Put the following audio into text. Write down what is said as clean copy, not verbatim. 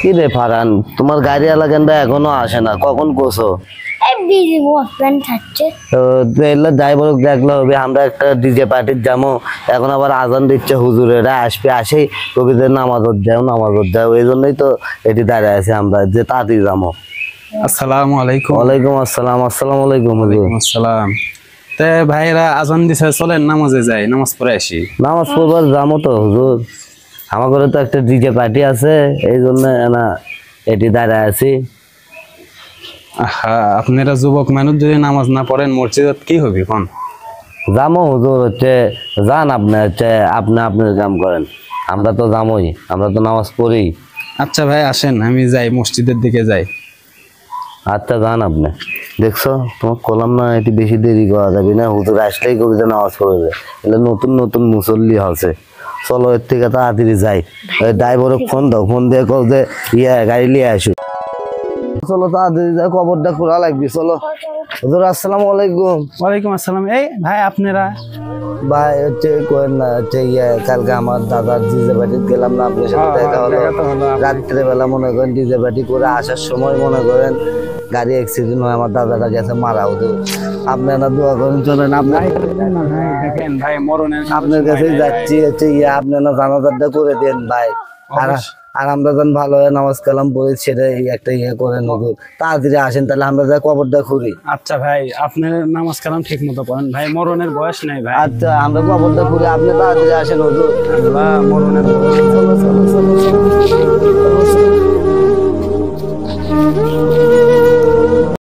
কি রে ফারান, তোমার গাড়ি এলাকানটা এখনো আসে না, কখন কোসো? ড্রাইভার দেখলে হবে, আমরা একটা ডিজে পার্টির যাবো। এখন আবার আজান দিচ্ছে, হুজুরেরা আসবে, আসেই কবিদের নামাজত যাও, এই জন্যই তো এটি দাঁড়ায় আছে আমরা, যে তাড়াতাড়ি যাবো। আসসালামু আলাইকুম। ওয়ালাইকুম আসসালাম। আসসালামু আলাইকুম। ওয়ালাইকুম আসসালাম। তে ভাইরা আজান দিছে, চলেন নামাজে যাই, নামাজ পড়ে আসি। নামাজ পড়বার যাবো তো হুজুর, আমার ঘরে তো একটা ডিজে পার্টি আছে, এই জন্য না এটি দাঁড়ায় আছি। আপনারা যুবক মানুষ যদি নামাজ না পড়েন মসজিদত কি হবে কোন? যাবো হুজুর, যান আপনি, আপনি আপনার কাম করেন, আমরা তো যাবোই, আমরা তো নামাজ পড়ি। আচ্ছা ভাই আসেন, আমি যাই মসজিদের দিকে যাই। আচ্ছা যান আপনি। দেখছো, তোমার কলাম না, এটি বেশি দেরি করা যাবে না, হুজুর আসলেই কবিতা নামাজ পড়বে। এগুলো নতুন নতুন মুসল্লি আছে, চলো এর থেকে তাড়াতাড়ি যাই। ড্রাইভারকে ফোন দাও, ফোন দিয়ে কল যে গাড়ি নিয়ে আসো। চলো তাড়াতাড়ি যাই, কবরটা খোলা লাগবে, চলো। হুজুর আসসালামু আলাইকুম। ওয়ালাইকুম আসসালাম। এই ভাই আপনারা? ভাই কোয়েন না, কালকে আমার দাদার ডিজে পার্টি গেলাম না, আপনার সাথে দেখা হলো রাত্রে বেলা, মনে করেন ডিজে পার্টি করে আসার সময় মনে করেন গাড়ি অ্যাক্সিডেন্ট হয়, আমার দাদাটা গেছে মারা। হুজুর আপনারা দোয়া করেন, চলেন আপনার কাছে যাচ্ছি, আপনারা জানাজারটা করে দেন ভাই। আর আমরা যেন ভালো হয়ে নামাজ কালাম পড়ি, সেটাই একটা করেন হুজুর, তাড়াতাড়ি আসেন, তাহলে আমরা যা কবরটা খুঁড়ি। আচ্ছা ভাই, আপনি নামাজ কালাম ঠিক মতো পড়েন ভাই, মরণের বয়স নাই ভাই। আচ্ছা আমরা কবরটা খুঁড়ি, আপনি তাড়াতাড়ি আসেন হুজুর। আল্লাহ, মরণের বয়স। চলো।